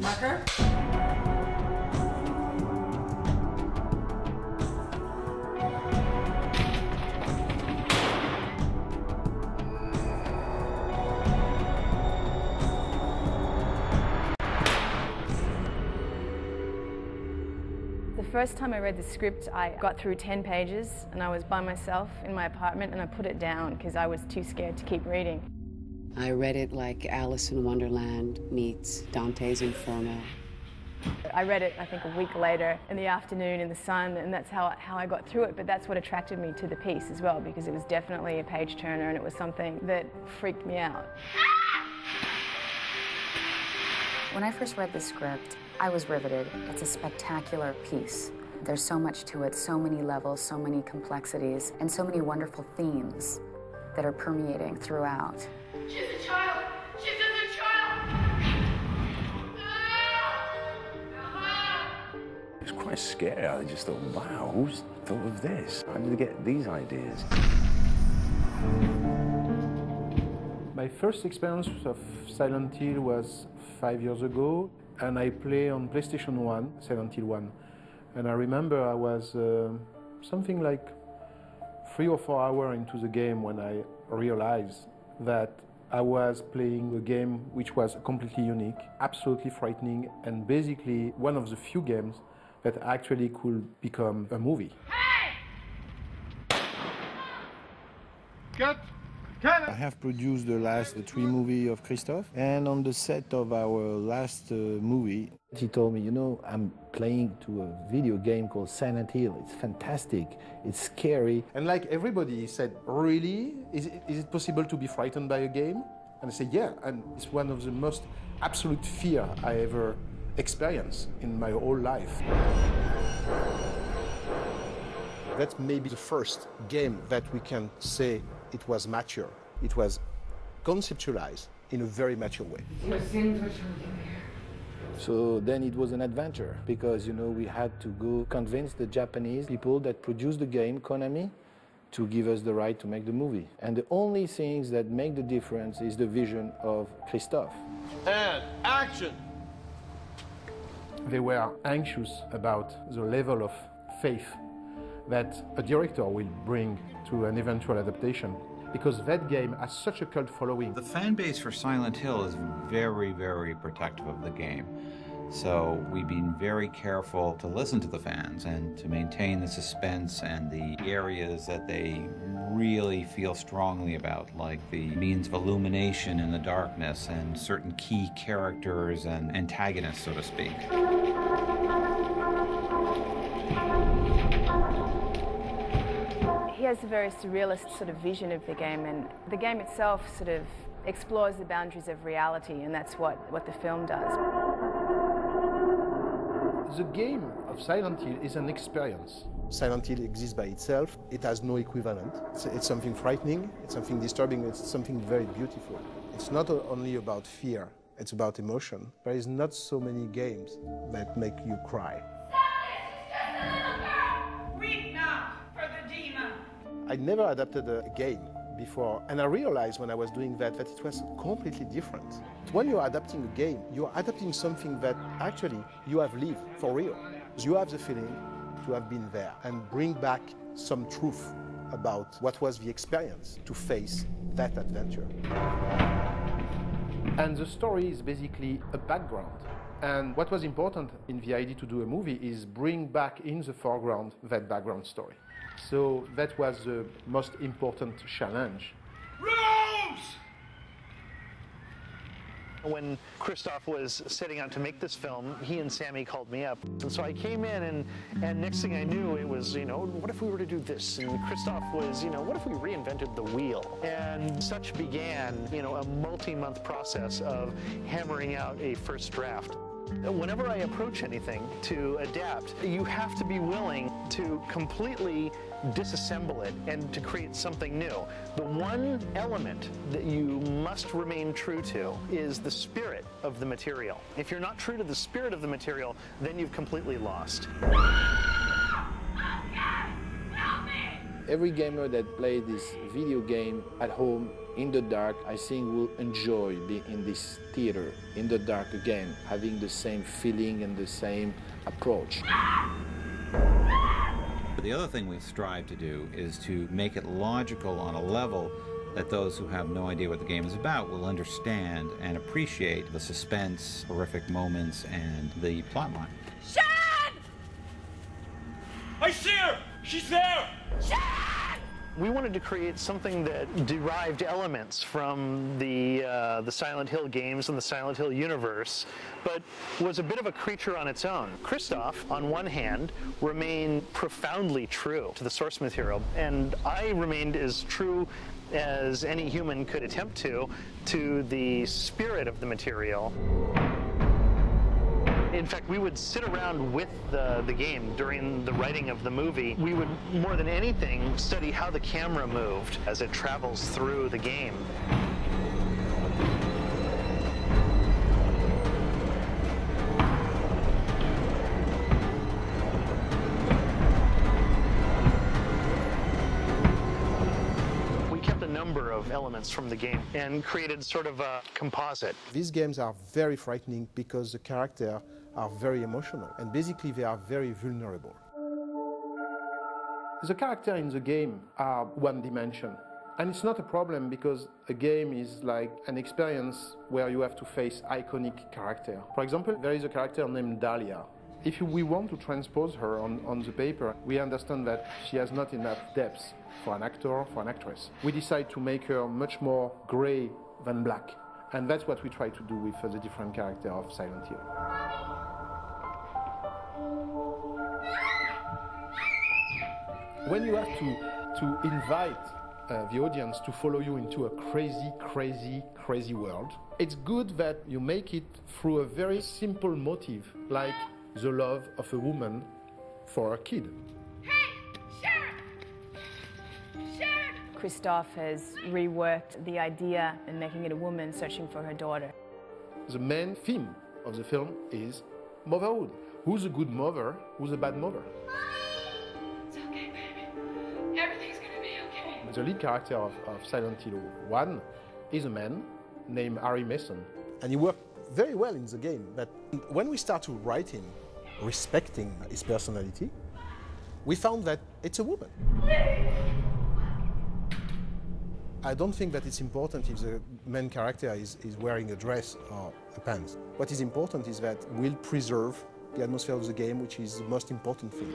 Marker. The first time I read the script, I got through 10 pages and I was by myself in my apartment and I put it down because I was too scared to keep reading. I read it like Alice in Wonderland meets Dante's Inferno. I read it, I think, a week later in the afternoon in the sun, and that's how I got through it. But that's what attracted me to the piece as well, because it was definitely a page turner and it was something that freaked me out. When I first read the script, I was riveted. It's a spectacular piece. There's so much to it, so many levels, so many complexities, and so many wonderful themes that are permeating throughout. She's a child! She's just a child! It was quite scary. I just thought, wow, who's thought of this? How did they get these ideas? My first experience of Silent Hill was 5 years ago, and I play on PlayStation 1, Silent Hill 1. And I remember I was something like 3 or 4 hours into the game when I realized that I was playing a game which was completely unique, absolutely frightening, and basically one of the few games that actually could become a movie. Hey! Cut! I have produced the last 3 movies of Christophe, and on the set of our last movie, he told me, you know, I'm playing to a video game called Silent Hill. It's fantastic, it's scary. And like everybody said, really? Is it possible to be frightened by a game? And I said, yeah, and it's one of the most absolute fear I ever experienced in my whole life. That's maybe the first game that we can say it was mature. It was conceptualized in a very mature way. Your sins were chosen here. So then it was an adventure, because, you know, we had to go convince the Japanese people that produced the game, Konami, to give us the right to make the movie. And the only things that make the difference is the vision of Christophe. And action! They were anxious about the level of faith that a director will bring to an eventual adaptation, because that game has such a cult following. The fan base for Silent Hill is very, very protective of the game. So we've been very careful to listen to the fans and to maintain the suspense and the areas that they really feel strongly about, like the means of illumination in the darkness and certain key characters and antagonists, so to speak. He has a very surrealist sort of vision of the game, and the game itself sort of explores the boundaries of reality, and that's what the film does. The game of Silent Hill is an experience. Silent Hill exists by itself. It has no equivalent. It's something frightening, it's something disturbing, it's something very beautiful. It's not only about fear, it's about emotion. There is not so many games that make you cry. I never adapted a game before, and I realized when I was doing that it was completely different. When you're adapting a game, you're adapting something that actually you have lived for real. You have the feeling to have been there and bring back some truth about what was the experience to face that adventure. And the story is basically a background. And what was important in the idea to do a movie is bring back in the foreground that background story. So that was the most important challenge. Rose! When Christophe was setting out to make this film, he and Sammy called me up. And so I came in, and next thing I knew, it was, you know, what if we were to do this? And Christophe was, you know, what if we reinvented the wheel? And such began, you know, a multi-month process of hammering out a first draft. Whenever I approach anything to adapt, you have to be willing to completely disassemble it and to create something new. The one element that you must remain true to is the spirit of the material. If you're not true to the spirit of the material, then you've completely lost. Every gamer that played this video game at home in the dark, I think will enjoy being in this theater, in the dark again, having the same feeling and the same approach. The other thing we strive to do is to make it logical on a level that those who have no idea what the game is about will understand and appreciate the suspense, horrific moments, and the plotline. Shan! I see her! She's there! Shan! We wanted to create something that derived elements from the Silent Hill games and the Silent Hill universe, but was a bit of a creature on its own. Christoph, on one hand, remained profoundly true to the source material, and I remained as true as any human could attempt to the spirit of the material. In fact, we would sit around with the game during the writing of the movie. We would, more than anything, study how the camera moved as it travels through the game. We kept a number of elements from the game and created sort of a composite. These games are very frightening because the characters are very emotional, and basically they are very vulnerable. The characters in the game are one dimension. And it's not a problem because a game is like an experience where you have to face iconic character. For example, there is a character named Dahlia. If we want to transpose her on the paper, we understand that she has not enough depth for an actor or for an actress. We decide to make her much more gray than black. And that's what we try to do with the different characters of Silent Hill. When you have to invite the audience to follow you into a crazy world, it's good that you make it through a very simple motive, like the love of a woman for a kid. Christoph has reworked the idea and making it a woman searching for her daughter. The main theme of the film is motherhood. Who's a good mother? Who's a bad mother? It's okay, baby. Everything's gonna be okay. The lead character of Silent Hill 1 is a man named Harry Mason. And he worked very well in the game, but when we start to write him, respecting his personality, we found that it's a woman. I don't think that it's important if the main character is wearing a dress or a pants. What is important is that we'll preserve the atmosphere of the game, which is the most important thing.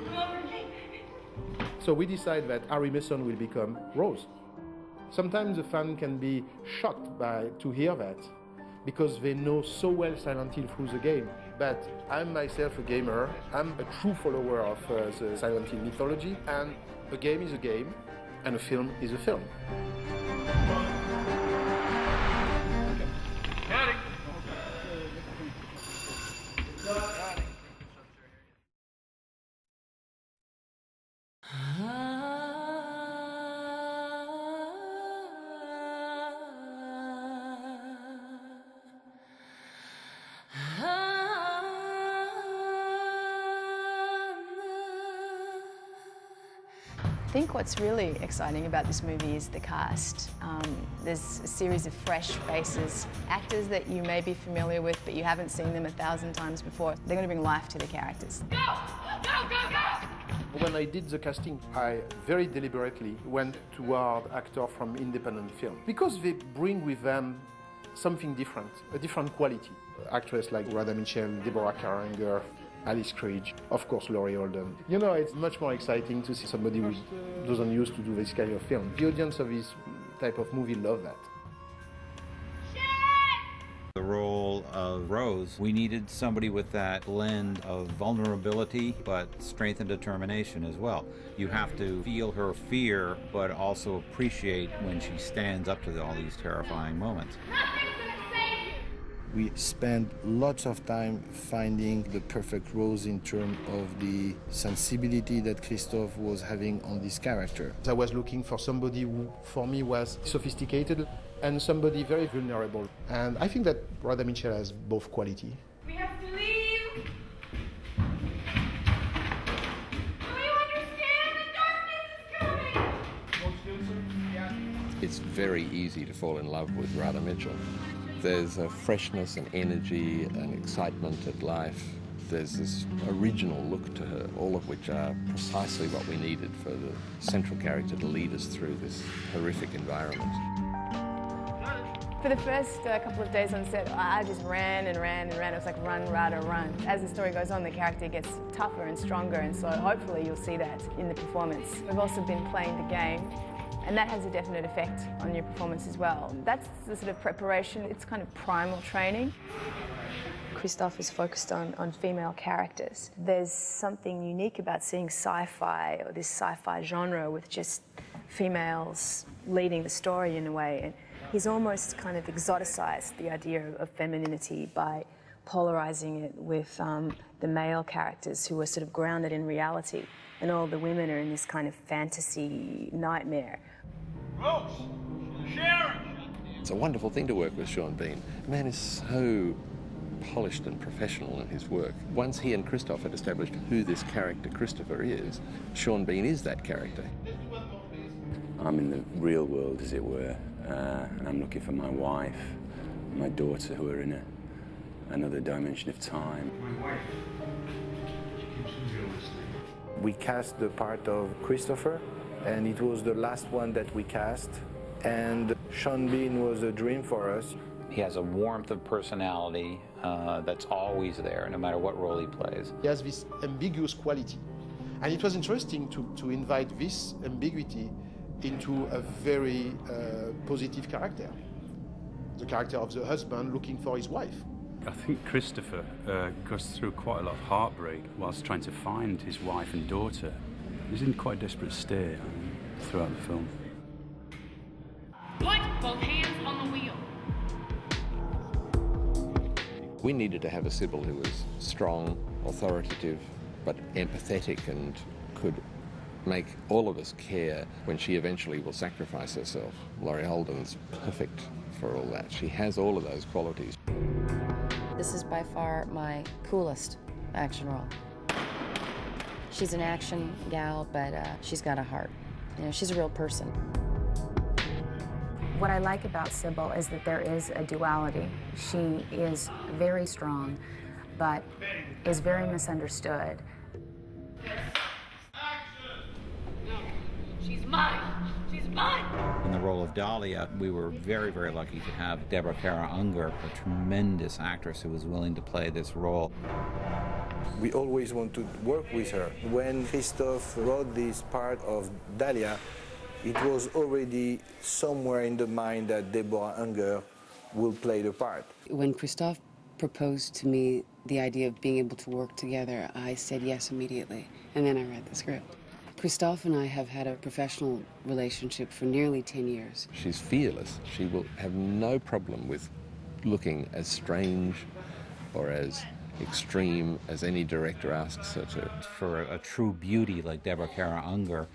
So we decide that Harry Mason will become Rose. Sometimes the fan can be shocked to hear that, because they know so well Silent Hill through the game. But I'm myself a gamer, I'm a true follower of the Silent Hill mythology, and a game is a game, and a film is a film. I think what's really exciting about this movie is the cast. There's a series of fresh faces, actors that you may be familiar with, but you haven't seen them 1,000 times before. They're going to bring life to the characters. Go! Go, go, go! When I did the casting, I very deliberately went toward actors from independent film, because they bring with them something different, a different quality. Actresses like Radha Mitchell, Deborah Karanger, Alice Creed, of course Laurie Holden. You know, it's much more exciting to see somebody who doesn't used to do this kind of film. The audience of this type of movie love that. The role of Rose, we needed somebody with that blend of vulnerability but strength and determination as well. You have to feel her fear but also appreciate when she stands up to all these terrifying moments. We spent lots of time finding the perfect Rose in terms of the sensibility that Christoph was having on this character. I was looking for somebody who, for me, was sophisticated and somebody very vulnerable. And I think that Radha Mitchell has both quality. We have to leave. Do you understand? The darkness is coming. it's very easy to fall in love with Radha Mitchell. There's a freshness and energy and excitement at life. There's this original look to her, all of which are precisely what we needed for the central character to lead us through this horrific environment. For the first couple of days on set, I just ran and ran and ran. It was like run, Radha, run. As the story goes on, the character gets tougher and stronger, and so hopefully you'll see that in the performance. We've also been playing the game, and that has a definite effect on your performance as well. That's the sort of preparation. It's kind of primal training. Christophe is focused on female characters. There's something unique about seeing sci-fi, or this sci-fi genre, with just females leading the story in a way. And he's almost kind of exoticized the idea of femininity by polarizing it with the male characters who are sort of grounded in reality, and all the women are in this kind of fantasy nightmare. Rose! Sharon! It's a wonderful thing to work with Sean Bean. The man is so polished and professional in his work. Once he and Christophe had established who this character Christopher is, Sean Bean is that character. I'm in the real world, as it were, and I'm looking for my wife, and my daughter, who are in another dimension of time. My wife, she keeps me realistic. We cast the part of Christopher, and it was the last one that we cast, and Sean Bean was a dream for us. He has a warmth of personality that's always there, no matter what role he plays. He has this ambiguous quality. And it was interesting to invite this ambiguity into a very positive character. The character of the husband looking for his wife. I think Christopher goes through quite a lot of heartbreak whilst trying to find his wife and daughter. He's in quite a desperate state throughout the film. Put both hands on the wheel. We needed to have a Sybil who was strong, authoritative, but empathetic and could make all of us care when she eventually will sacrifice herself. Laurie Holden's perfect for all that. She has all of those qualities. This is by far my coolest action role. She's an action gal, but she's got a heart. You know, she's a real person. What I like about Sybil is that there is a duality. She is very strong, but is very misunderstood. She's mine. She's mine. In the role of Dahlia, we were very, very lucky to have Deborah Kara Unger, a tremendous actress who was willing to play this role. We always want to work with her. When Christophe wrote this part of Dahlia, it was already somewhere in the mind that Deborah Unger will play the part. When Christophe proposed to me the idea of being able to work together, I said yes immediately, and then I read the script. Christophe and I have had a professional relationship for nearly 10 years. She's fearless. She will have no problem with looking as strange or as extreme as any director asks her to. For a true beauty like Deborah Kara Unger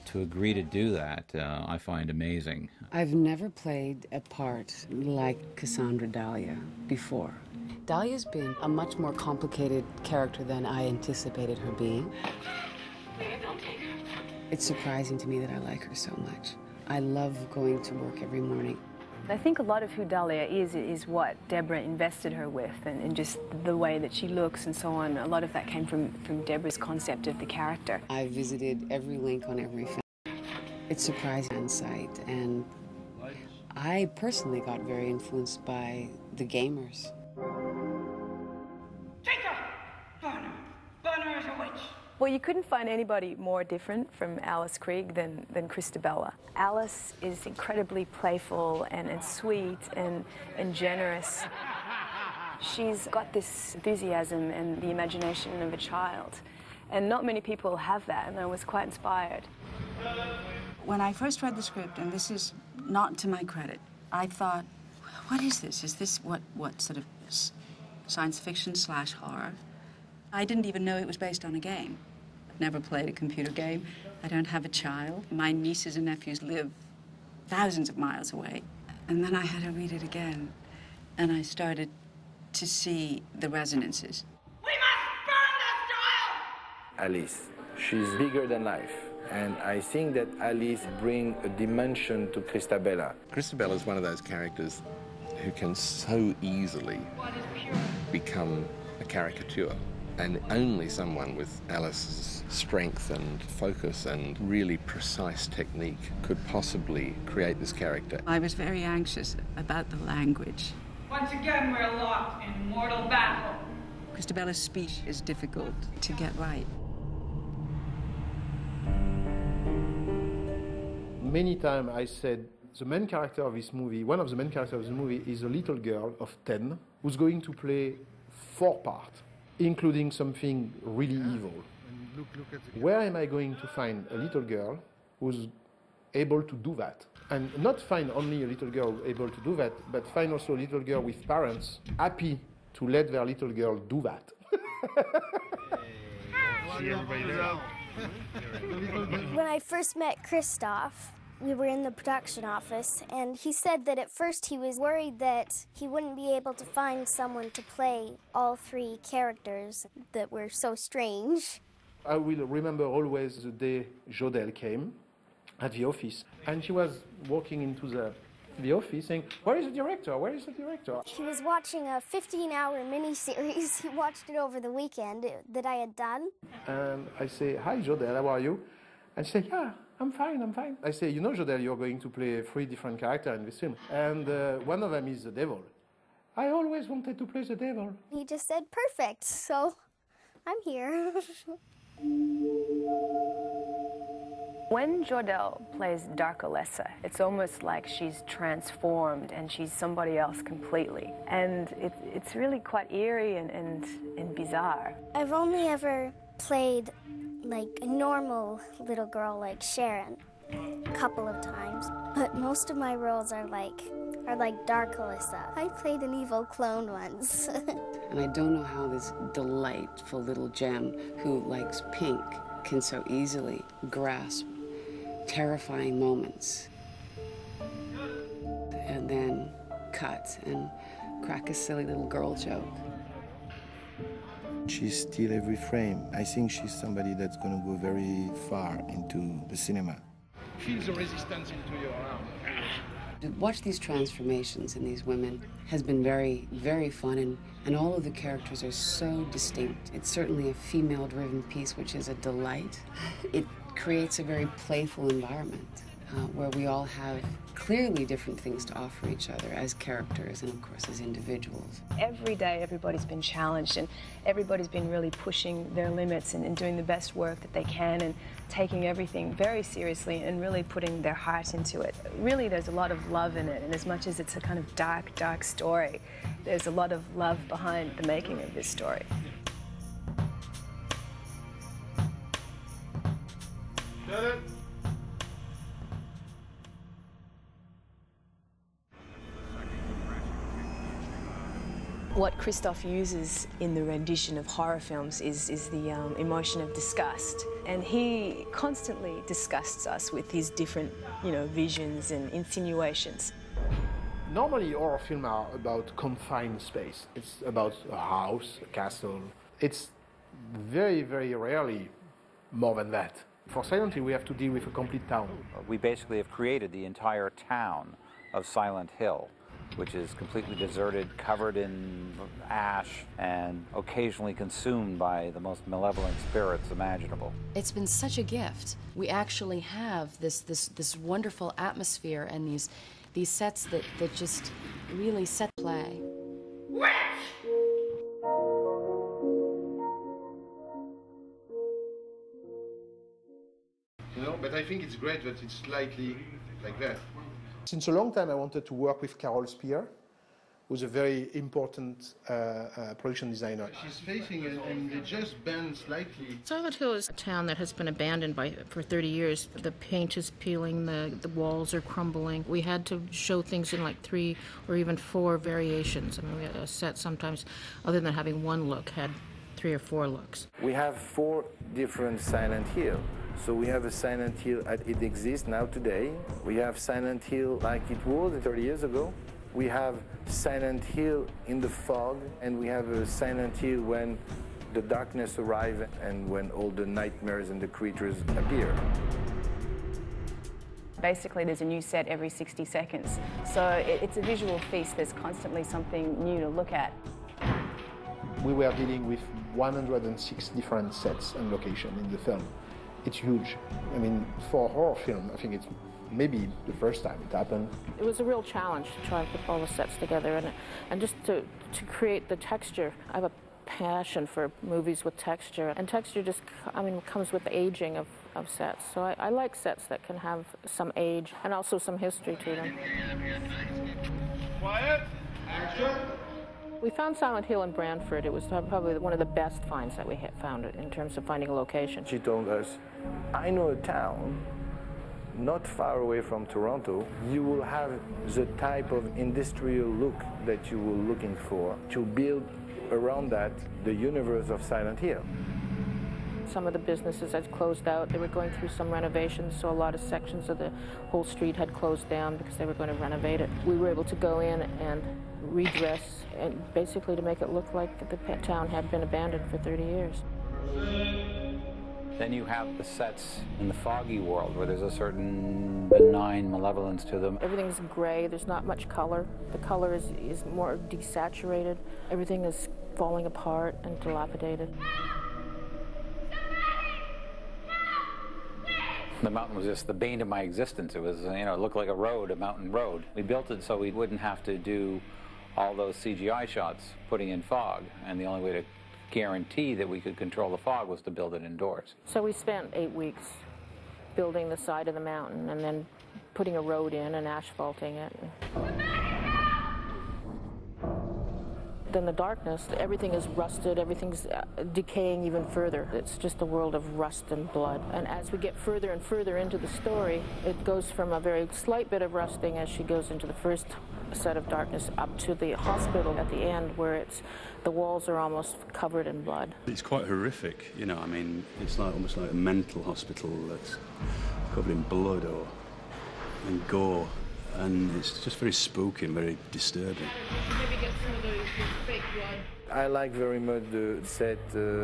to agree to do that, I find amazing. I've never played a part like Cassandra Dahlia before. Dahlia's been a much more complicated character than I anticipated her being. It's surprising to me that I like her so much. I love going to work every morning. I think a lot of who Dahlia is what Deborah invested her with, and just the way that she looks and so on. A lot of that came from Deborah's concept of the character. I visited every link on every film. It's surprising insight, and I personally got very influenced by the gamers. Take her! Burn her! Burn her as a witch! Well, you couldn't find anybody more different from Alice Krieg than Christabella. Alice is incredibly playful and sweet and generous. She's got this enthusiasm and the imagination of a child. And not many people have that, and I was quite inspired. When I first read the script, and this is not to my credit, I thought, what is this? Is this what sort of science fiction / horror? I didn't even know it was based on a game. I've never played a computer game. I don't have a child. My nieces and nephews live thousands of miles away. And then I had to read it again, and I started to see the resonances. We must burn this child! Alice, she's bigger than life, And I think that Alice brings a dimension to Christabella. Christabella is one of those characters who can so easily become a caricature. And only someone with Alice's strength and focus and really precise technique could possibly create this character. I was very anxious about the language. Once again, we're locked in mortal battle. Christabella's speech is difficult to get right. Many times I said the main character of this movie, one of the main characters of the movie is a little girl of 10 who's going to play 4 parts, including something really evil. Where am I going to find a little girl who's able to do that? And not find only a little girl able to do that, but find also a little girl with parents happy to let their little girl do that. When I first met Christoph, we were in the production office, and he said that at first he was worried that he wouldn't be able to find someone to play all 3 characters that were so strange. I will remember always the day Jodelle came at the office, and she was walking into the office saying, "Where is the director? Where is the director?" He was watching a 15-hour miniseries. He watched it over the weekend that I had done. And I say, "Hi, Jodelle, how are you?" And she said, "Yeah, I'm fine, I'm fine." I say, "You know, Jodelle, you're going to play 3 different characters in this film, and one of them is the devil." I always wanted to play the devil. He just said, "Perfect," so I'm here. When Jodelle plays Darkolessa, it's almost like she's transformed and she's somebody else completely. And it's really quite eerie and bizarre. I've only ever played like a normal little girl like Sharon a couple of times, but most of my roles are like Darkolessa. I played an evil clone once. And I don't know how this delightful little gem who likes pink can so easily grasp terrifying moments and then cut and crack a silly little girl joke. She steals every frame. I think she's somebody that's going to go very far into the cinema. Feel the resistance into your arm. To watch these transformations in these women has been very, very fun, and all of the characters are so distinct. It's certainly a female-driven piece, which is a delight. It creates a very playful environment where we all have clearly different things to offer each other as characters and, of course, as individuals. Every day, everybody's been challenged and everybody's been really pushing their limits and doing the best work that they can and taking everything very seriously and really putting their heart into it. Really, there's a lot of love in it, and as much as it's a kind of dark, dark story, there's a lot of love behind the making of this story. What Christoph uses in the rendition of horror films is the emotion of disgust. And he constantly disgusts us with his different, visions and insinuations. Normally, horror films are about confined space. It's about a house, a castle. It's very, very rarely more than that. For Silent Hill, we have to deal with a complete town. We basically have created the entire town of Silent Hill, which is completely deserted, covered in ash, and occasionally consumed by the most malevolent spirits imaginable. It's been such a gift. We actually have this wonderful atmosphere and these sets that just really set play. But I think it's great that it's slightly like that. Since a long time, I wanted to work with Carol Spear, who's a very important production designer. She's facing it and they just bend slightly. Silent Hill is a town that has been abandoned for 30 years. The paint is peeling, the walls are crumbling. We had to show things in like 3 or even 4 variations. I mean, we had a set sometimes, other than having one look, had 3 or 4 looks. We have 4 different Silent Hill. So we have a Silent Hill as it exists now today. We have Silent Hill like it was 30 years ago. We have Silent Hill in the fog, and we have a Silent Hill when the darkness arrives and when all the nightmares and the creatures appear. Basically, there's a new set every 60 seconds. So it's a visual feast. There's constantly something new to look at. We were dealing with 106 different sets and locations in the film. It's huge. I mean, for a horror film, I think it's maybe the first time it happened. It was a real challenge to try and put all the sets together and just to create the texture. I have a passion for movies with texture, and texture just, comes with the aging of sets. So I like sets that can have some age and also some history to them. Quiet. Action. We found Silent Hill in Brantford. It was probably one of the best finds that we had found in terms of finding a location. She told us, I know a town not far away from Toronto. You will have the type of industrial look that you were looking for to build around that the universe of Silent Hill. Some of the businesses had closed out. They were going through some renovations, so a lot of sections of the whole street had closed down because they were going to renovate it. We were able to go in and redress and basically to make it look like the town had been abandoned for 30 years. Then you have the sets in the foggy world where there's a certain benign malevolence to them. Everything's gray, there's not much color. The color is more desaturated. Everything is falling apart and dilapidated. The mountain was just the bane of my existence. It was, it looked like a road, a mountain road. We built it so we wouldn't have to do all those CGI shots putting in fog, and the only way to guarantee that we could control the fog was to build it indoors. So we spent 8 weeks building the side of the mountain and then putting a road in and asphalting it. Then the darkness, everything is rusted, everything's decaying even further. It's just a world of rust and blood. And as we get further and further into the story, it goes from a very slight bit of rusting as she goes into the first set of darkness up to the hospital at the end where the walls are almost covered in blood. It's quite horrific, it's almost like a mental hospital that's covered in blood and gore. And it's just very spooky and very disturbing. Maybe get some of the fake blood. I like very much the set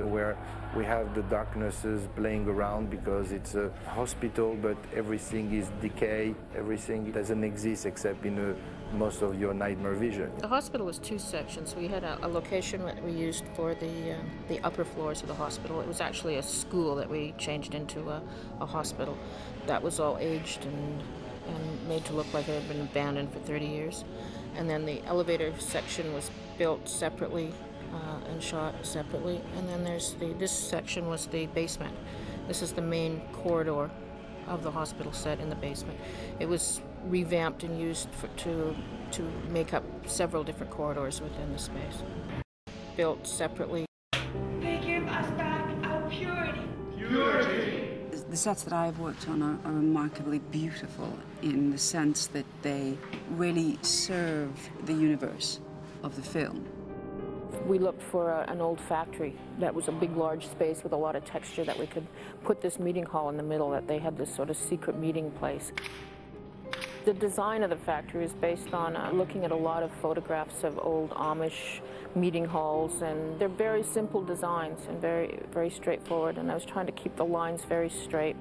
where we have the darknesses playing around because it's a hospital, but everything is decay. Everything doesn't exist except in most of your nightmare vision. The hospital was 2 sections. We had a location that we used for the upper floors of the hospital. It was actually a school that we changed into a hospital. That was all aged and made to look like it had been abandoned for 30 years. And then the elevator section was built separately and shot separately. And then this section was the basement. This is the main corridor of the hospital set in the basement. It was revamped and used to make up several different corridors within the space. Built separately. They give us back our purity. Purity! The sets that I've worked on are remarkably beautiful in the sense that they really serve the universe of the film. We looked for an old factory that was a big, large space with a lot of texture that we could put this meeting hall in the middle, that they had this sort of secret meeting place. The design of the factory is based on looking at a lot of photographs of old Amish meeting halls, and they're very simple designs and very, very straightforward, and I was trying to keep the lines very straight.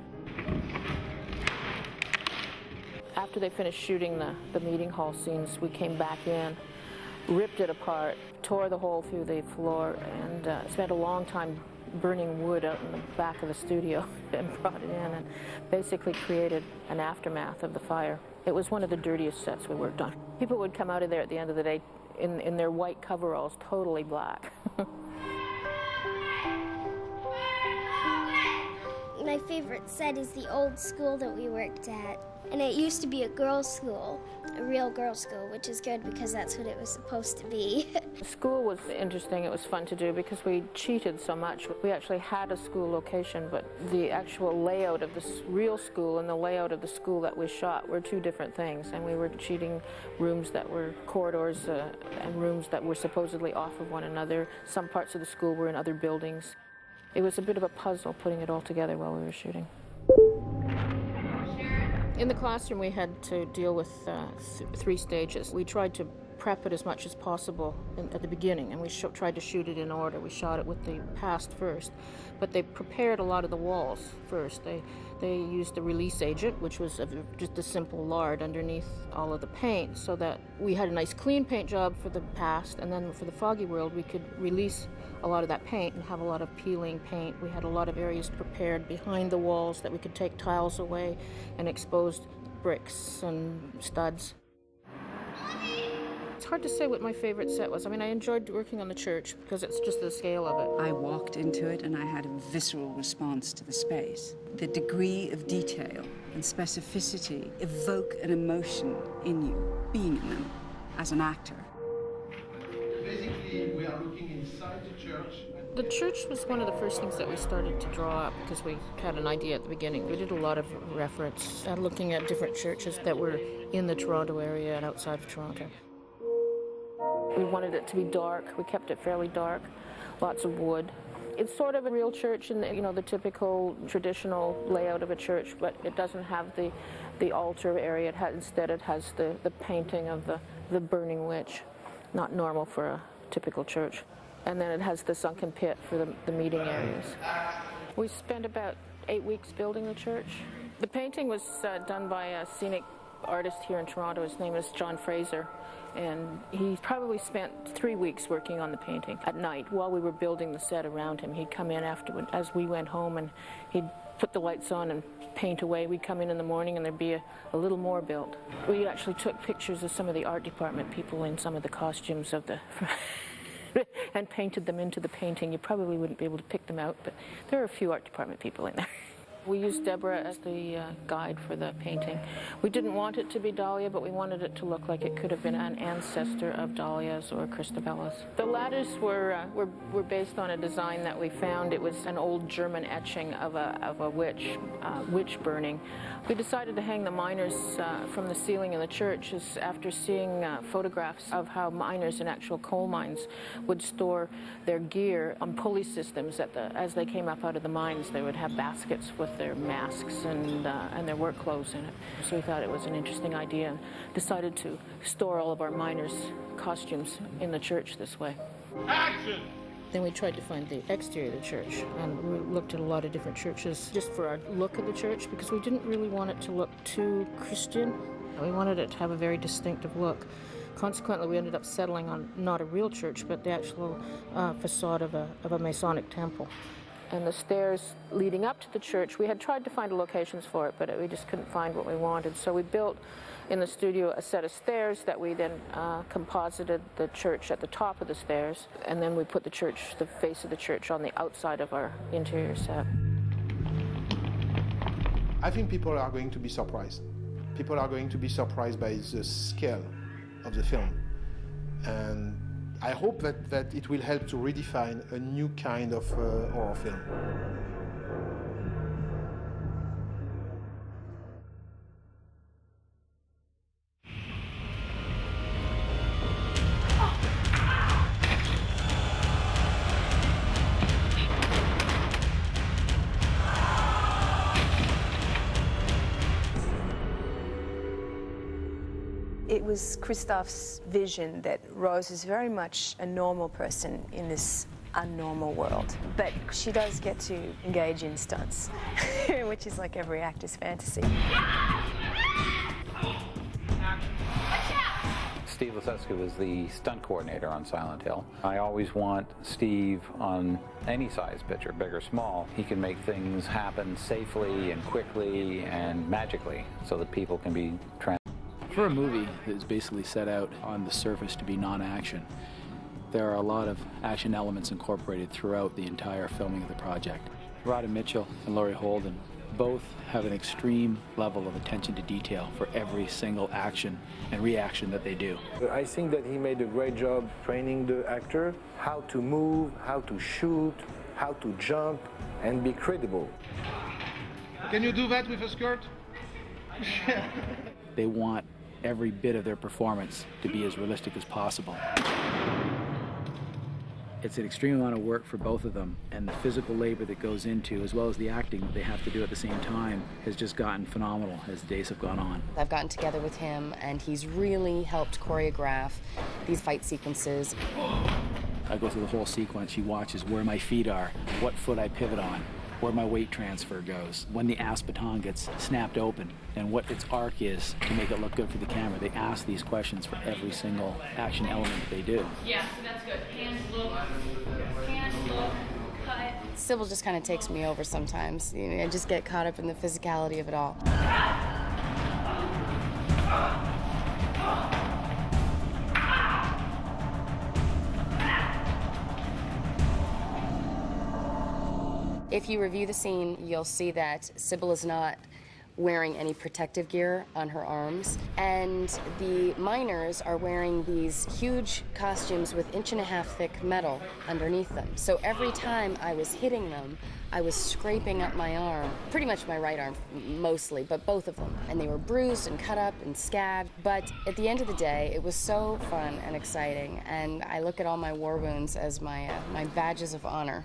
After they finished shooting the meeting hall scenes, we came back in, ripped it apart, tore the hole through the floor, and spent a long time burning wood out in the back of the studio and brought it in and basically created an aftermath of the fire. It was one of the dirtiest sets we worked on. People would come out of there at the end of the day in their white coveralls, totally black. My favorite set is the old school that we worked at. And it used to be a girls' school, a real girls' school, which is good because that's what it was supposed to be. The school was interesting. It was fun to do because we cheated so much. We actually had a school location, but the actual layout of the real school and the layout of the school that we shot were 2 different things. And we were cheating rooms that were corridors and rooms that were supposedly off of one another. Some parts of the school were in other buildings. It was a bit of a puzzle putting it all together while we were shooting. In the classroom, we had to deal with 3 stages. We tried to prep it as much as possible at the beginning, and we tried to shoot it in order. We shot it with the past first, but they prepared a lot of the walls first. They used the release agent, which was just a simple lard underneath all of the paint, so that we had a nice clean paint job for the past, and then for the foggy world we could release a lot of that paint and have a lot of peeling paint. We had a lot of areas prepared behind the walls that we could take tiles away and exposed bricks and studs. It's hard to say what my favorite set was. I mean, I enjoyed working on the church because it's just the scale of it. I walked into it and I had a visceral response to the space. The degree of detail and specificity evoke an emotion in you, being in them as an actor. Basically, we are looking inside the church. The church was one of the first things that we started to draw up because we had an idea at the beginning. We did a lot of reference looking at different churches that were in the Toronto area and outside of Toronto. We wanted it to be dark. We kept it fairly dark, lots of wood. It's sort of a real church in the typical traditional layout of a church, but it doesn't have the altar area. Instead it has the painting of the burning witch, not normal for a typical church. And then it has the sunken pit for the meeting areas. We spent about 8 weeks building the church. The painting was done by a scenic artist here in Toronto. His name is John Fraser. And he probably spent 3 weeks working on the painting at night while we were building the set around him. He'd come in afterward as we went home, and he'd put the lights on and paint away. We'd come in the morning and there'd be a little more built. We actually took pictures of some of the art department people in some of the costumes of the and painted them into the painting. You probably wouldn't be able to pick them out, but there are a few art department people in there. We used Deborah as the guide for the painting. We didn't want it to be Dahlia, but we wanted it to look like it could have been an ancestor of Dahlia's or Christabella's. The ladders were based on a design that we found. It was an old German etching of a witch burning. We decided to hang the miners from the ceiling in the church after seeing photographs of how miners in actual coal mines would store their gear on pulley systems as they came up out of the mines. They would have baskets with their masks and their work clothes in it. So we thought it was an interesting idea and decided to store all of our miners' costumes in the church this way. Action! Then we tried to find the exterior of the church, and we looked at a lot of different churches just for our look of the church, because we didn't really want it to look too Christian. We wanted it to have a very distinctive look. Consequently, we ended up settling on not a real church, but the actual facade of a Masonic temple. And the stairs leading up to the church, we had tried to find locations for it, but we just couldn't find what we wanted. So we built in the studio a set of stairs that we then composited the church at the top of the stairs, and then we put the face of the church on the outside of our interior set. I think people are going to be surprised. People are going to be surprised by the scale of the film. And I hope that it will help to redefine a new kind of horror film. It was Christophe's vision that Rose is very much a normal person in this unnormal world. But she does get to engage in stunts, which is like every actor's fantasy. Steve Leseska was the stunt coordinator on Silent Hill. I always want Steve on any size picture, big or small. He can make things happen safely and quickly and magically so that people can be For a movie that is basically set out on the surface to be non-action, there are a lot of action elements incorporated throughout the entire filming of the project. Rhoda Mitchell and Laurie Holden both have an extreme level of attention to detail for every single action and reaction that they do. I think that he made a great job training the actor how to move, how to shoot, how to jump, and be credible. Can you do that with a skirt? They want every bit of their performance to be as realistic as possible. It's an extreme amount of work for both of them, and the physical labor that goes into, as well as the acting that they have to do at the same time, has just gotten phenomenal as the days have gone on. I've gotten together with him, and he's really helped choreograph these fight sequences. I go through the whole sequence. He watches where my feet are, what foot I pivot on, where my weight transfer goes, when the ass baton gets snapped open, and what its arc is to make it look good for the camera. They ask these questions for every single action element that they do. Yeah, so that's good. Hands look, cut. Sybil just kind of takes me over sometimes. You know, I just get caught up in the physicality of it all. If you review the scene, you'll see that Sybil is not wearing any protective gear on her arms, and the miners are wearing these huge costumes with 1.5 inch thick metal underneath them. So every time I was hitting them, I was scraping up my arm, pretty much my right arm mostly, but both of them. And they were bruised and cut up and scabbed. But at the end of the day, it was so fun and exciting, and I look at all my war wounds as my badges of honor.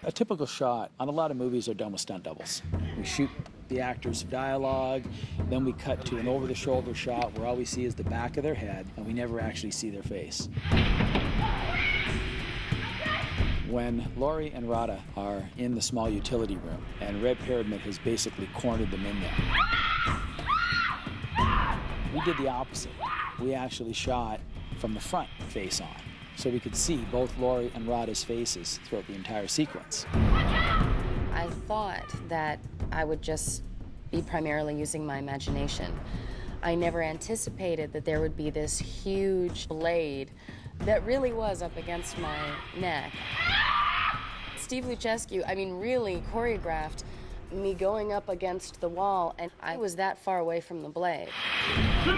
A typical shot on a lot of movies are done with stunt doubles. We shoot the actors' dialogue, then we cut to an over-the-shoulder shot where all we see is the back of their head, and we never actually see their face. When Laurie and Rada are in the small utility room, and Red Pyramid has basically cornered them in there, we did the opposite. We actually shot from the front face on, so we could see both Laurie and Rada's faces throughout the entire sequence. I thought that I would just be primarily using my imagination. I never anticipated that there would be this huge blade that really was up against my neck. Steve Luchescu, I mean, really choreographed me going up against the wall, and I was that far away from the blade. 2,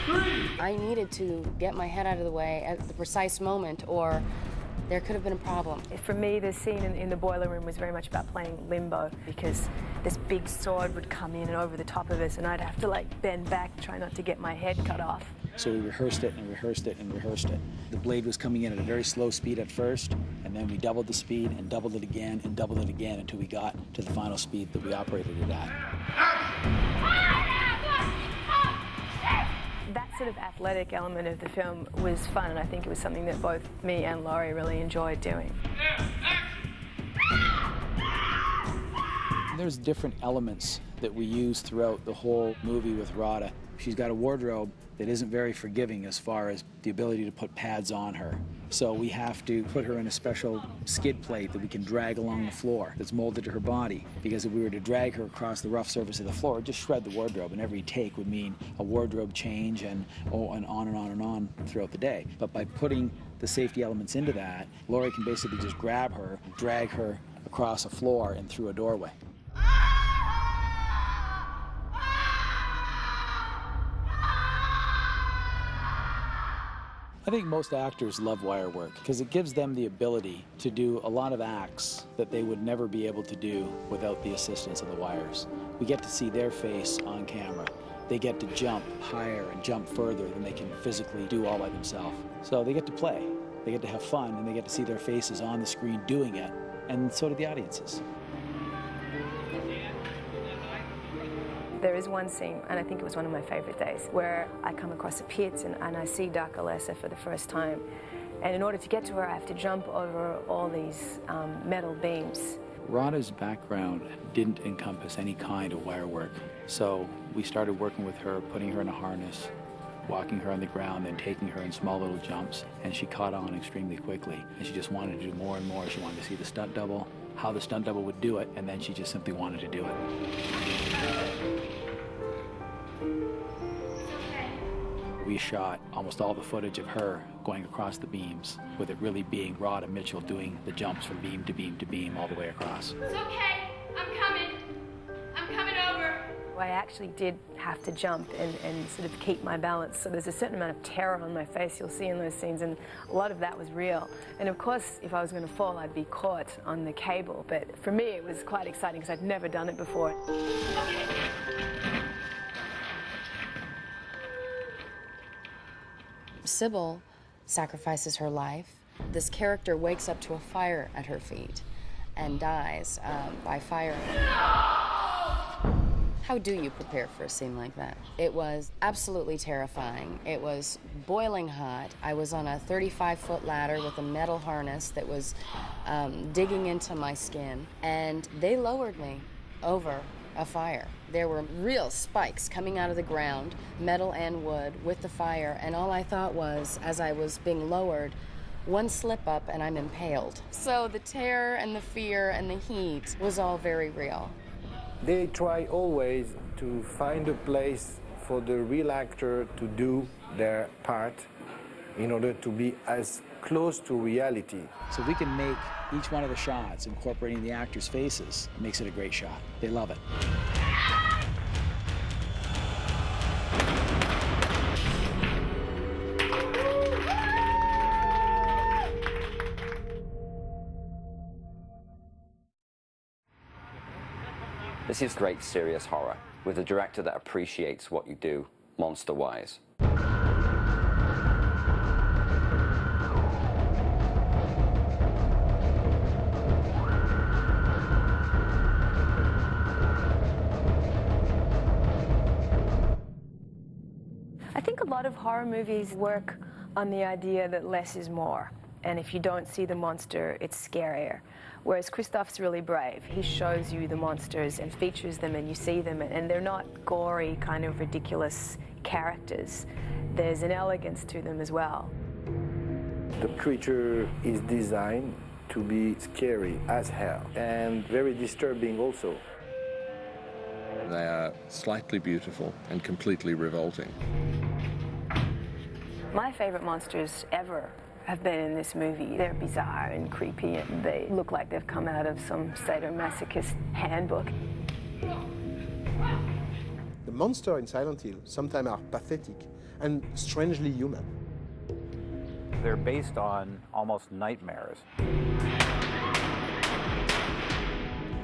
3. I needed to get my head out of the way at the precise moment, or there could have been a problem. For me, the scene in the boiler room was very much about playing limbo, because this big sword would come in and over the top of us, and I'd have to like bend back, try not to get my head cut off. So we rehearsed it and rehearsed it and rehearsed it. The blade was coming in at a very slow speed at first, and then we doubled the speed and doubled it again and doubled it again until we got to the final speed that we operated it at. That sort of athletic element of the film was fun, and I think it was something that both me and Laurie really enjoyed doing. There's different elements that we use throughout the whole movie with Rada. She's got a wardrobe that isn't very forgiving as far as the ability to put pads on her. So we have to put her in a special skid plate that we can drag along the floor that's molded to her body. Because if we were to drag her across the rough surface of the floor, it'd just shred the wardrobe, and every take would mean a wardrobe change and on and on and on throughout the day. But by putting the safety elements into that, Laurie can basically just grab her, drag her across a floor and through a doorway. I think most actors love wire work because it gives them the ability to do a lot of acts that they would never be able to do without the assistance of the wires. We get to see their face on camera. They get to jump higher and jump further than they can physically do all by themselves. So they get to play, they get to have fun, and they get to see their faces on the screen doing it, and so do the audiences. There is one scene, and I think it was one of my favorite days, where I come across a pit and I see Dark Alessa for the first time. And in order to get to her, I have to jump over all these metal beams. Rada's background didn't encompass any kind of wire work. So we started working with her, putting her in a harness, walking her on the ground, then taking her in small little jumps. And she caught on extremely quickly. And she just wanted to do more and more. She wanted to see the stunt double, how the stunt double would do it, and then she just simply wanted to do it. We shot almost all the footage of her going across the beams, with it really being Rada Mitchell doing the jumps from beam to beam to beam all the way across. It's okay. I'm coming. I'm coming over. I actually did have to jump and sort of keep my balance. So there's a certain amount of terror on my face you'll see in those scenes, and a lot of that was real. And of course, if I was going to fall, I'd be caught on the cable. But for me, it was quite exciting because I'd never done it before. Sybil sacrifices her life. This character wakes up to a fire at her feet and dies by fire. How do you prepare for a scene like that? It was absolutely terrifying. It was boiling hot. I was on a 35-foot ladder with a metal harness that was digging into my skin, and they lowered me over a fire. There were real spikes coming out of the ground, metal and wood, with the fire, and all I thought was, as I was being lowered, one slip up and I'm impaled. So the terror and the fear and the heat was all very real. They try always to find a place for the real actor to do their part in order to be as close to reality. So if we can make each one of the shots incorporating the actors' faces, it makes it a great shot. They love it. This is great serious horror with a director that appreciates what you do monster-wise. I think a lot of horror movies work on the idea that less is more. And if you don't see the monster, it's scarier. Whereas Christoph's really brave. He shows you the monsters and features them and you see them, and they're not gory, kind of ridiculous characters. There's an elegance to them as well. The creature is designed to be scary as hell and very disturbing also. They are slightly beautiful and completely revolting. My favorite monsters ever have been in this movie. They're bizarre and creepy, and they look like they've come out of some sadomasochist handbook. The monsters in Silent Hill sometimes are pathetic and strangely human. They're based on almost nightmares.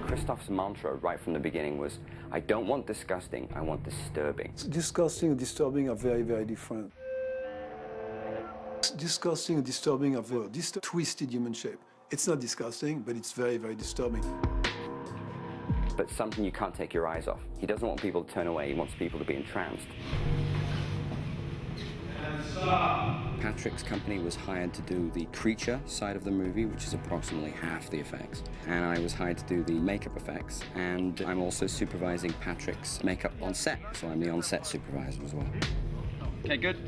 Christoph's mantra right from the beginning was, I don't want disgusting, I want disturbing. Disgusting and disturbing are very, very different. Disgusting and disturbing are very twisted human shape. It's not disgusting, but it's very, very disturbing. But something you can't take your eyes off. He doesn't want people to turn away, he wants people to be entranced. Patrick's company was hired to do the creature side of the movie, which is approximately half the effects. And I was hired to do the makeup effects, and I'm also supervising Patrick's makeup on set, so I'm the on-set supervisor as well. Okay, good.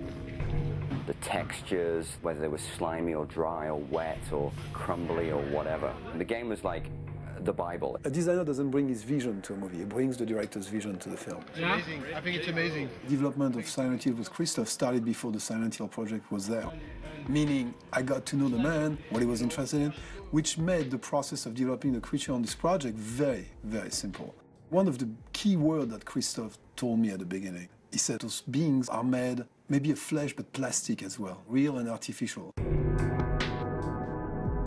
The textures, whether they were slimy or dry or wet or crumbly or whatever. The game was like the Bible. A designer doesn't bring his vision to a movie, he brings the director's vision to the film. It's amazing. I think it's amazing. Development of Silent Hill with Christoph started before the Silent Hill project was there. Meaning, I got to know the man, what he was interested in, which made the process of developing the creature on this project very, very simple. One of the key words that Christoph told me at the beginning, he said those beings are made maybe of flesh, but plastic as well, real and artificial.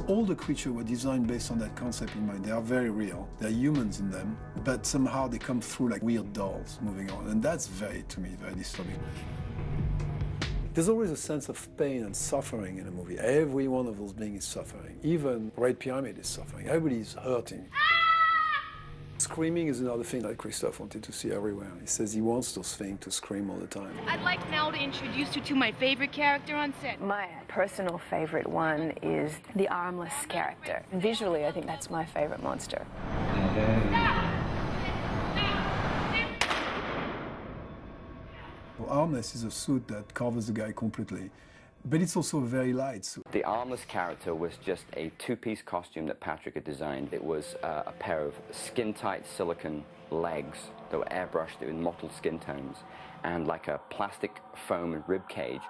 All the creatures were designed based on that concept in mind. They are very real. There are humans in them, but somehow they come through like weird dolls moving on. And that's very, to me, very disturbing. There's always a sense of pain and suffering in a movie. Every one of those beings is suffering. Even Red Pyramid is suffering. Everybody is hurting. Screaming is another thing that Christoph wanted to see everywhere. He says he wants those things to scream all the time. I'd like now to introduce you to my favorite character on set. My personal favorite one is the armless character. Visually, I think that's my favorite monster. Well, armless is a suit that covers the guy completely, but it's also a very light suit. The armless character was just a two-piece costume that Patrick had designed. It was a pair of skin-tight silicone legs that were airbrushed in mottled skin tones and like a plastic foam rib cage.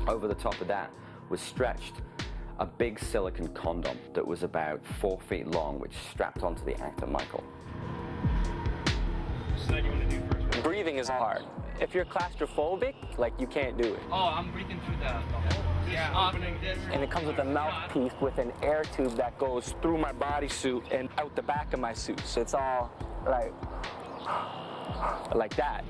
Over the top of that was stretched a big silicone condom that was about 4 feet long, which strapped onto the actor Michael. Breathing is hard. If you're claustrophobic, like, you can't do it. Oh, I'm breathing through the hole. Yeah, opening this. And it comes with a mouthpiece with an air tube that goes through my bodysuit and out the back of my suit. So it's all like that.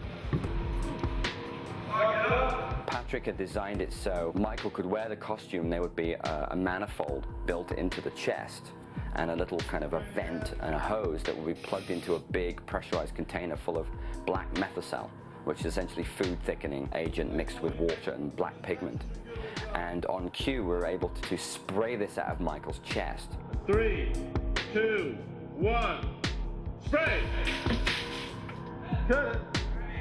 Patrick had designed it so Michael could wear the costume. There would be a manifold built into the chest and a little kind of a vent and a hose that would be plugged into a big pressurized container full of black methocel, which is essentially food thickening agent mixed with water and black pigment. And on cue, we were able to spray this out of Michael's chest. 3, 2, 1, spray! Cut it.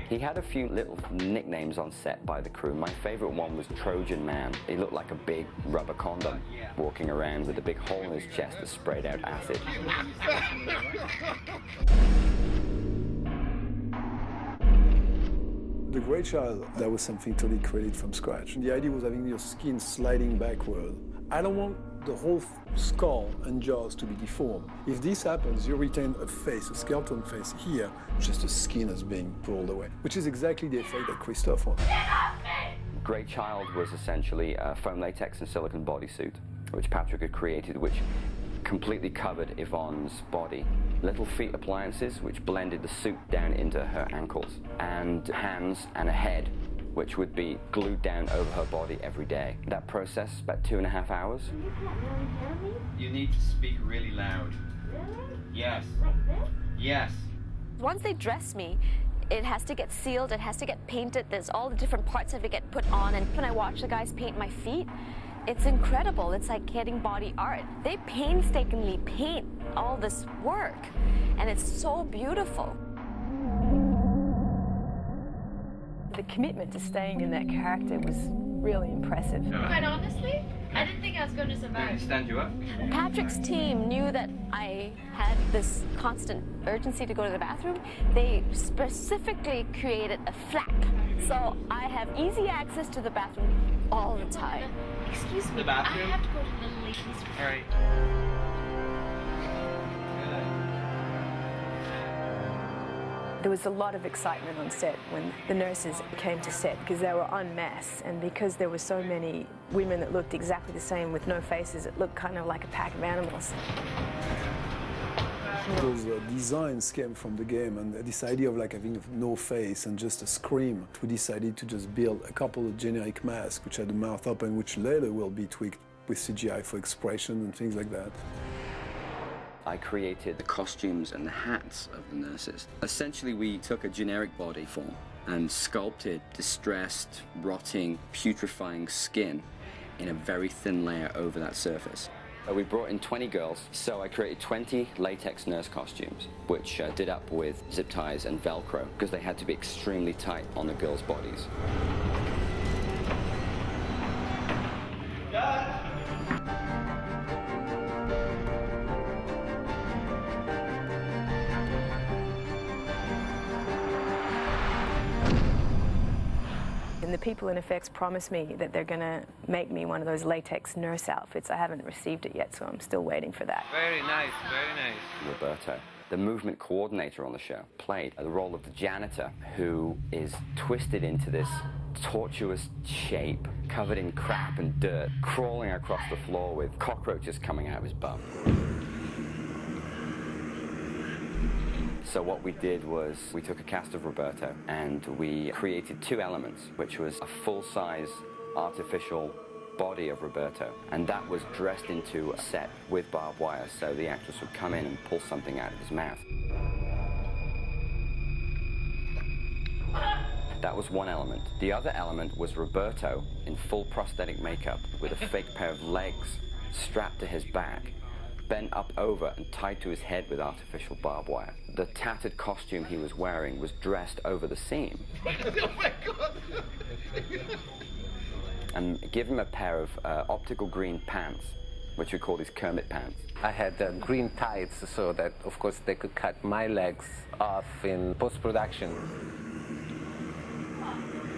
He had a few little nicknames on set by the crew. My favorite one was Trojan Man. He looked like a big rubber condom walking around with a big hole in his chest that sprayed out acid. The Grey Child, that was something totally created from scratch. The idea was having your skin sliding backward. I don't want the whole skull and jaws to be deformed. If this happens, you retain a face, a skeleton face here, just the skin is being pulled away, which is exactly the effect that Christophe wanted. Grey Child was essentially a foam latex and silicone bodysuit, which Patrick had created, which completely covered Yvonne's body. Little feet appliances, which blended the suit down into her ankles, and hands and a head, which would be glued down over her body every day. That process, about 2.5 hours. You need to speak really loud. Really? Yes. Like this? Yes. Once they dress me, it has to get sealed, it has to get painted, there's all the different parts that get put on, and when I watch the guys paint my feet, it's incredible. It's like getting body art. They painstakingly paint all this work, and it's so beautiful. The commitment to staying in that character was really impressive. Quite honestly, I didn't think I was going to survive. Stand you up. Patrick's team knew that I had this constant urgency to go to the bathroom. They specifically created a flap, so I have easy access to the bathroom all the time. Excuse me, The bathroom? I have to go to the ladies' room. All right. There was a lot of excitement on set when the nurses came to set because they were en masse, and because there were so many women that looked exactly the same with no faces, it looked kind of like a pack of animals. Those designs came from the game, and this idea of like having no face and just a scream. We decided to just build a couple of generic masks which had the mouth open, which later will be tweaked with CGI for expression and things like that. I created the costumes and the hats of the nurses. Essentially, we took a generic body form and sculpted distressed, rotting, putrefying skin in a very thin layer over that surface. We brought in 20 girls, so I created 20 latex nurse costumes, which did up with zip ties and Velcro, because they had to be extremely tight on the girls' bodies. And the people in effects promised me that they're going to make me one of those latex nurse outfits. I haven't received it yet, so I'm still waiting for that. Very nice, very nice. Roberto, the movement coordinator on the show, played the role of the janitor who is twisted into this tortuous shape, covered in crap and dirt, crawling across the floor with cockroaches coming out of his bum. So what we did was we took a cast of Roberto and we created 2 elements, which was a full-size artificial body of Roberto, and that was dressed into a set with barbed wire, so the actress would come in and pull something out of his mouth. That was one element. The other element was Roberto in full prosthetic makeup with a fake pair of legs strapped to his back, bent up over and tied to his head with artificial barbed wire. The tattered costume he was wearing was dressed over the seam. Oh my God! And give him a pair of optical green pants, which we call these Kermit pants. I had green tights so that, of course, they could cut my legs off in post-production.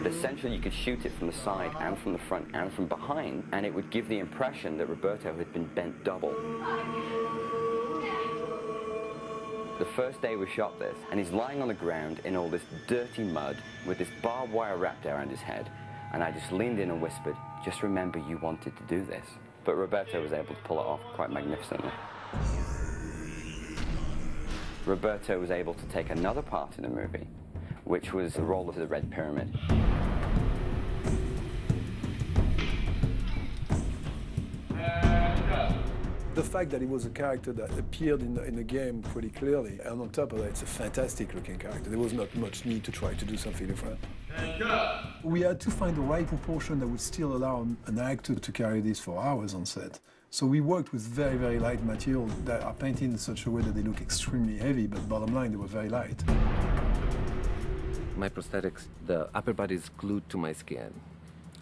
Essentially, you could shoot it from the side and from the front and from behind, and it would give the impression that Roberto had been bent double. The first day we shot this, and he's lying on the ground in all this dirty mud with this barbed wire wrapped around his head, and I just leaned in and whispered, "Just remember you wanted to do this." But Roberto was able to pull it off quite magnificently. Roberto was able to take another part in the movie, which was the role of the Red Pyramid. The fact that it was a character that appeared in the game pretty clearly, and on top of that, it's a fantastic looking character. There was not much need to try to do something different. We had to find the right proportion that would still allow an actor to carry this for hours on set. So we worked with very, very light material that are painted in such a way that they look extremely heavy, but bottom line, they were very light. My prosthetics, the upper body is glued to my skin.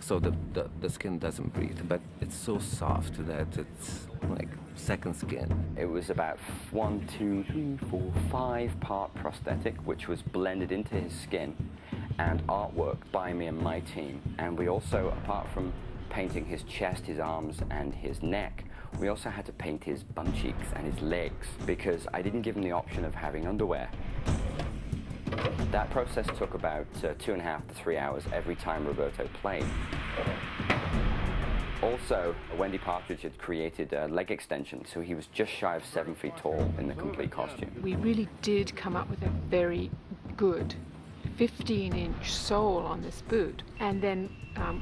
So the skin doesn't breathe, but it's so soft that it's like second skin. It was about 1, 2, 3, 4, 5 part prosthetic, which was blended into his skin and artwork by me and my team. And we also, apart from painting his chest, his arms, and his neck, we also had to paint his bum cheeks and his legs because I didn't give him the option of having underwear. That process took about 2.5 to 3 hours every time Roberto played. Also, Wendy Partridge had created a leg extension, so he was just shy of 7 feet tall in the complete costume. We really did come up with a very good 15-inch sole on this boot, and then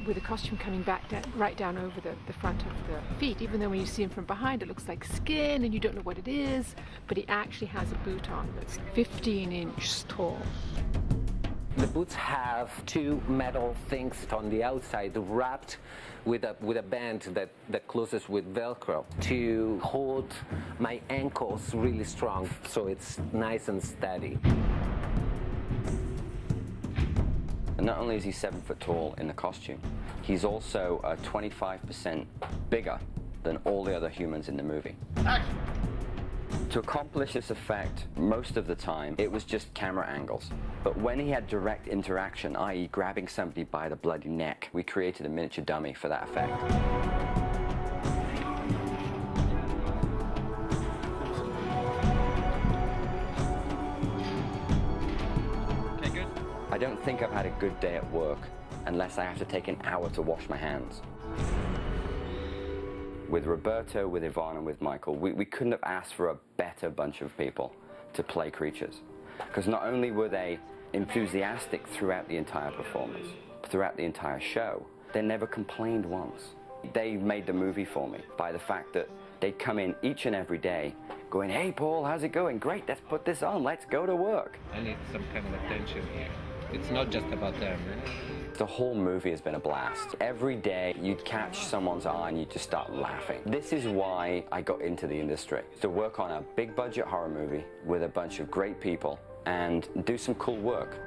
with the costume coming back right down over the front of the feet, even though when you see him from behind it looks like skin and you don't know what it is, but he actually has a boot on that's 15-inch tall. The boots have 2 metal things on the outside wrapped with a band that closes with Velcro to hold my ankles really strong, so it's nice and steady. And not only is he 7 foot tall in the costume, he's also 25% bigger than all the other humans in the movie. Action. To accomplish this effect, most of the time, it was just camera angles. But when he had direct interaction, i.e. grabbing somebody by the bloody neck, we created a miniature dummy for that effect. I don't think I've had a good day at work unless I have to take an hour to wash my hands. With Roberto, with Yvonne, and with Michael, we couldn't have asked for a better bunch of people to play creatures. Because not only were they enthusiastic throughout the entire performance, throughout the entire show, they never complained once. They made the movie for me by the fact that they'd come in each and every day going, "Hey Paul, how's it going? Great, let's put this on, let's go to work." I need some kind of attention here. It's not just about them. The whole movie has been a blast. Every day you'd catch someone's eye and you'd just start laughing. This is why I got into the industry, to work on a big budget horror movie with a bunch of great people and do some cool work.